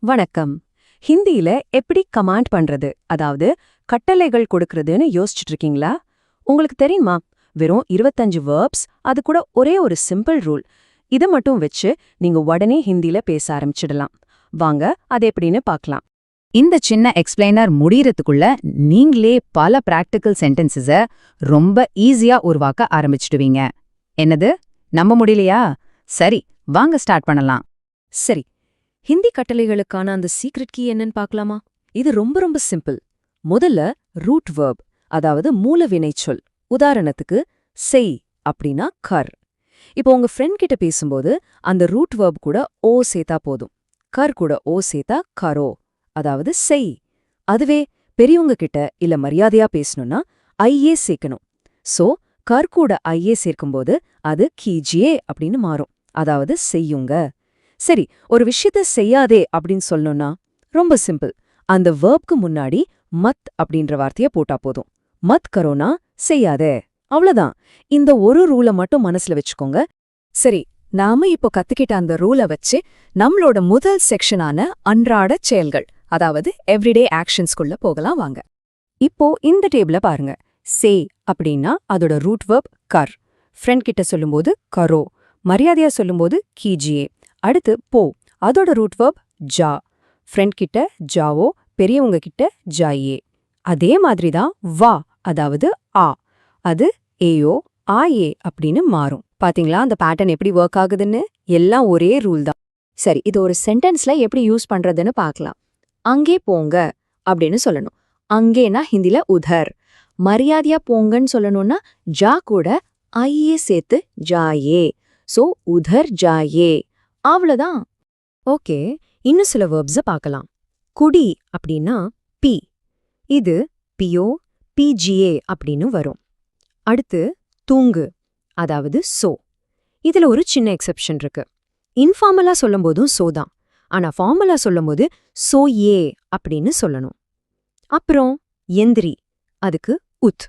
வணக்கம். ஹிந்தியில எப்படி கமாண்ட் பண்றது, அதாவது கட்டளைகள் கொடுக்கறதுன்னு யோசிச்சுட்டு இருக்கீங்களா? உங்களுக்கு தெரியுமா, வெறும் 25 வேர்ப்ஸ், அது கூட ஒரே ஒரு சிம்பிள் ரூல். இதை மட்டும் வச்சு நீங்க உடனே ஹிந்தியில பேச ஆரம்பிச்சிடலாம். வாங்க அது எப்படின்னு பார்க்கலாம். இந்த சின்ன எக்ஸ்பிளைனர் முடியறதுக்குள்ள நீங்களே பல பிராக்டிக்கல் சென்டென்சஸ ரொம்ப ஈஸியா உருவாக்க ஆரம்பிச்சிடுவீங்க. என்னது, நம்ப முடியலையா? சரி, வாங்க ஸ்டார்ட் பண்ணலாம். சரி, ஹிந்தி கட்டளைகளுக்கான அந்த சீக்ரெட் கீ என்னன்னு பார்க்கலாமா? இது ரொம்ப ரொம்ப சிம்பிள். முதல்ல ரூட் வேர்ப், அதாவது மூல வினைச்சொல். உதாரணத்துக்கு செய் அப்படின்னா கர். இப்போ உங்க ஃப்ரெண்ட் கிட்ட பேசும்போது அந்த ரூட் வேர்ப் கூட ஓ சேர்த்தா போதும். கர் கூட ஓ சேர்த்தா கரோ, அதாவது செய். அதுவே பெரியவங்க கிட்ட இல்ல மரியாதையா பேசணும்னா ஐயே சேர்க்கணும். சோ கர் கூட ஐயே சேர்க்கும்போது அது கீஜியே அப்படின்னு மாறும், அதாவது செய்யுங்க. சரி, ஒரு விஷயத்த செய்யாதே அப்படின்னு சொல்லணும்னா ரொம்ப சிம்பிள். அந்த வேர்ப்க்கு முன்னாடி மத் அப்படின்ற வார்த்தைய போட்டா போதும். மத் கரோனா செய்யாதே, அவ்வளவுதான். இந்த ஒரு ரூலை மட்டும் மனசுல வச்சுக்கோங்க. சரி, நாம இப்போ கத்துக்கிட்ட அந்த ரூலை வச்சு நம்மளோட முதல் செக்ஷனான அன்றாட செயல்கள், அதாவது எவ்ரிடே ஆக்ஷன்ஸ்குள்ள போகலாம் வாங்க. இப்போ இந்த டேபிள பாருங்க. சே அப்படின்னா அதோட ரூட் வேர்ப் கர். ஃப்ரெண்ட் கிட்ட சொல்லும்போது கரோ, மரியாதையா சொல்லும்போது கீஜியே. அடுத்து போ, அதோட ரூட் வேர்ப் ஜா. ஃப்ரெண்ட் கிட்ட ஜாவோ, பெரியவங்க கிட்ட ஜாயே. அதே மாதிரி தான் வா, அதாவது ஆ, அது ஏயோ ஆயே அப்படின்னு மாறும். பாத்தீங்களா அந்த பேட்டர்ன் எப்படி ஒர்க் ஆகுதுன்னு? எல்லாம் ஒரே ரூல் தான். சரி, இது ஒரு சென்டென்ஸ்ல எப்படி யூஸ் பண்றதுன்னு பார்க்கலாம். அங்கே போங்க அப்படின்னு சொல்லணும். அங்கேனா ஹிந்தில உதர். மரியாதையா போங்கன்னு சொல்லணும்னா ஜா கூட ஐயே சேர்த்து ஜாயே. சோ உதர் ஜாயே, அவ்வளவுதான். ஓகே, இன்னும் சில வேர்ப்ஸ பார்க்கலாம். குடி அப்படின்னா பி. இது பியோ பிஜிஏ அப்படின்னு வரும். அடுத்து தூங்கு, அதாவது சோ. இதுல ஒரு சின்ன எக்ஸெப்ஷன் இருக்கு. இன்ஃபார்மலா சொல்லும்போதும் சோ தான், ஆனா ஃபார்மலா சொல்லும்போது சோ ஏ அப்படின்னு சொல்லணும். அப்புறம் எந்திரி, அதுக்கு உத்.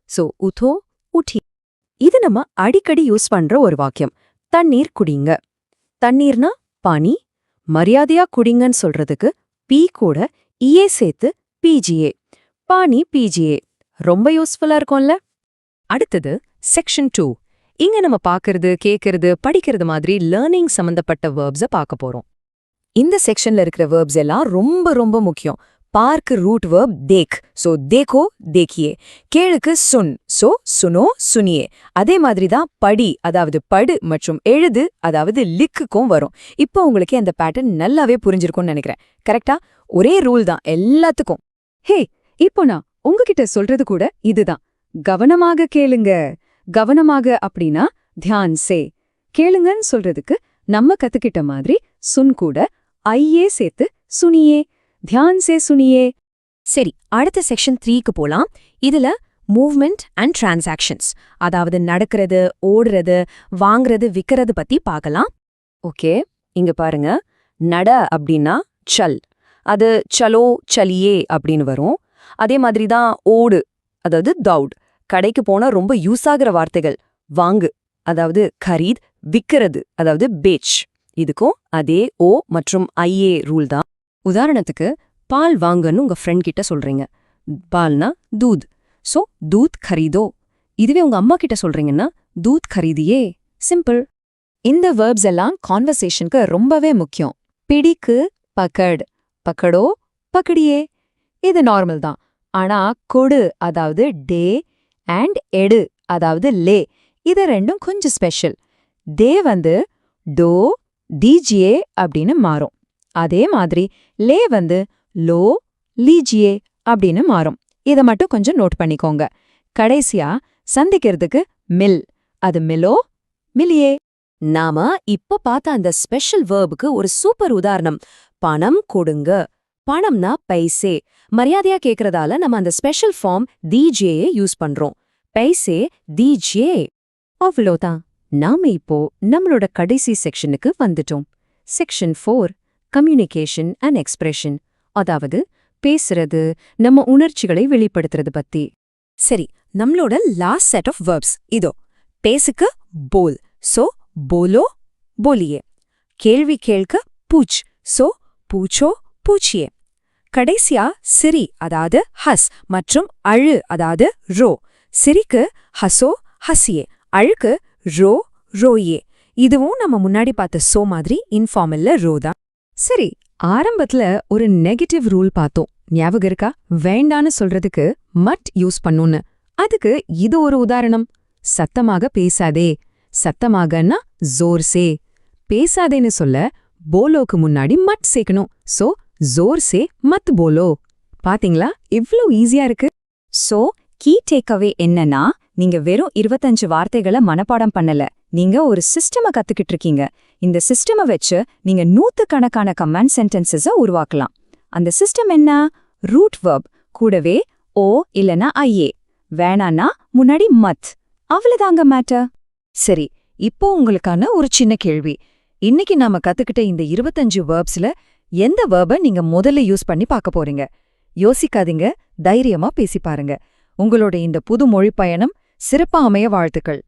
சோ உதோ உட்டி. இது நம்ம அடிக்கடி யூஸ் பண்ற ஒரு வாக்கியம். தண்ணீர் குடிங்க. தண்ணீர்னா பானி. மரியாதையா குடிங்கன்னு சொல்றதுக்கு பி கூட இயே சேர்த்து பிஜிஏ. பானி பிஜிஏ. ரொம்ப யூஸ்ஃபுல்லா இருக்கும்ல? அடுத்தது செக்ஷன் 2. இங்க நம்ம பார்க்கறது, கேட்கறது, படிக்கிறது மாதிரி லேர்னிங் சம்பந்தப்பட்ட வேர்ப்ஸ பார்க்க போறோம். இந்த செக்ஷன்ல இருக்கிற வேர்ப்ஸ் எல்லாம் ரொம்ப ரொம்ப முக்கியம். பார்க்கு ரூட் வேர்ப் தேக், சோ தேக்கோ தேக்கியே. கேளுக்கு சுன், சோ சுனோ சுனியே. அதே மாதிரி தான் படி, அதாவது படு, மற்றும் எழுது, அதாவது லிக்குக்கும் வரும். இப்போ உங்களுக்கு அந்த பேட்டர்ன் நல்லாவே புரிஞ்சிருக்கும்னு நினைக்கிறேன். கரெக்டா? ஒரே ரூல் தான் எல்லாத்துக்கும். ஹே, இப்போ நான் உங்ககிட்ட சொல்றது கூட இதுதான். கவனமாக கேளுங்க. கவனமாக அப்படின்னா தியான் சே. கேளுங்கன்னு சொல்றதுக்கு நம்ம கத்துக்கிட்ட மாதிரி சுன் கூட ஐயே சேர்த்து சுனியே. தியான் சே சுனியே. சரி, அடுத்த செக்ஷன் 3க்கு போலாம். இதுல மூவ்மெண்ட் அண்ட் டிரான்சாக்ஷன்ஸ், அதாவது நடக்கிறது, ஓடுறது, வாங்குறது, விக்கிறது பத்தி பார்க்கலாம். ஓகே, இங்க பாருங்க. நட அப்படின்னா சல், அது சலோ சலியே அப்படின்னு வரும். அதே மாதிரி தான் ஓடு, அதாவது தௌட். கடைக்கு போனா ரொம்ப யூஸ் ஆகிற வார்த்தைகள். வாங்கு, அதாவது கரீத். விக்கிறது, அதாவது பேச். இதுக்கும் அதே ஓ மற்றும் ஐஏ ரூல் தான். உதாரணத்துக்கு பால் வாங்கன்னு உங்க ஃப்ரெண்ட் கிட்ட சொல்றீங்க. பால்னா தூத், சோ தூத் கரீதோ. இதுவே உங்க அம்மா கிட்ட சொல்றீங்கன்னா தூத் கரீதியே. சிம்பிள். இந்த வேர்ப்ஸ் எல்லாம் கான்வர்சேஷனுக்கு ரொம்பவே முக்கியம். பிடிக்கு பக்கட், பக்கடோ பக்கடியே. இது நார்மல் தான். ஆனா கொடு, அதாவது டே, அண்ட் எடு, அதாவது லே, இது ரெண்டும் கொஞ்சம் ஸ்பெஷல். டே வந்து டோ டிஜியே அப்படின்னு மாறும். அதே மாதிரி லே வந்து லோ லீஜியே அப்படின்னு மாறும். இதை மட்டும் கொஞ்சம் நோட் பண்ணிக்கோங்க. கடைசியா சந்திக்கிறதுக்கு மில், அது மிலோ மிலியே. நாம இப்ப பார்த்த அந்த ஸ்பெஷல் வேர்புக்கு ஒரு சூப்பர் உதாரணம். பணம் கொடுங்க. பணம்னா பைசே. மரியாதையா கேக்குறதால நம்ம அந்த ஸ்பெஷல் ஃபார்ம் தீஜியே யூஸ் பண்றோம். பைசே தீஜியே. அவ்வளோதான். நாம இப்போ நம்மளோட கடைசி செக்ஷனுக்கு வந்துட்டோம். செக்ஷன் 4, கம்யூனிகேஷன் அண்ட் எக்ஸ்பிரஷன், அதாவது பேசுறது, நம்ம உணர்ச்சிகளை வெளிப்படுத்துறது பத்தி. சரி, நம்மளோட லாஸ்ட் செட் ஆஃப் வேர்ப்ஸ் இதோ. பேசுக்கு போல், சோ போலோ போலியே. கேள்வி கேட்க பூச், சோ பூச்சோ பூச்சியே. கடைசியா சிரி அதாவது ஹஸ் மற்றும் அழு அதாவது ரோ. சிரிக்கு ஹசோ ஹசியே, அழுக்கு ரோ ரோயே. இதுவும் நம்ம முன்னாடி பார்த்த சோ மாதிரி இன்ஃபார்மல்ல ரோ தான். சரி, ஆரம்பத்துல ஒரு நெகட்டிவ் ரூல் பார்த்தோம், ஞாபகம் இருக்கா? வேண்டான்னு சொல்றதுக்கு மட் யூஸ் பண்ணுன்னு. அதுக்கு இது ஒரு உதாரணம். சத்தமாக பேசாதே. சத்தமாகன்னா ஜோர் சே. பேசாதேன்னு சொல்ல போலோக்கு முன்னாடி மட் சேர்க்கணும். சோ ஜோர் சே மத் போலோ. பாத்தீங்களா இவ்ளோ ஈஸியா இருக்கு? சோ கீ டேக்அவே என்னன்னா, நீங்க வெறும் 25 வார்த்தைகளை மனப்பாடம் பண்ணல, நீங்க ஒரு சிஸ்டம கத்துக்கிட்டு இருக்கீங்க. இந்த சிஸ்டம வச்சு நீங்க நூத்துக்கணக்கான கமாண்ட் சென்டென்சஸ உருவாக்கலாம். அந்த சிஸ்டம் என்ன? ரூட் வெர்ப் கூடவே ஓ இல்லனா ஐஏ, வேணான்னா முன்னாடி மத். அவ்வளவுதாங்க மேட்டர். சரி, இப்போ உங்களுக்கான ஒரு சின்ன கேள்வி. இன்னைக்கு நாம கத்துக்கிட்ட இந்த 25 வேர்ப்ஸ்ல எந்த வேர்பை நீங்க முதல்ல யூஸ் பண்ணி பார்க்க போறீங்க? யோசிக்காதீங்க, தைரியமா பேசி பாருங்க. உங்களோட இந்த புது மொழி பயணம் சிறப்பா அமைய வாழ்த்துக்கள்.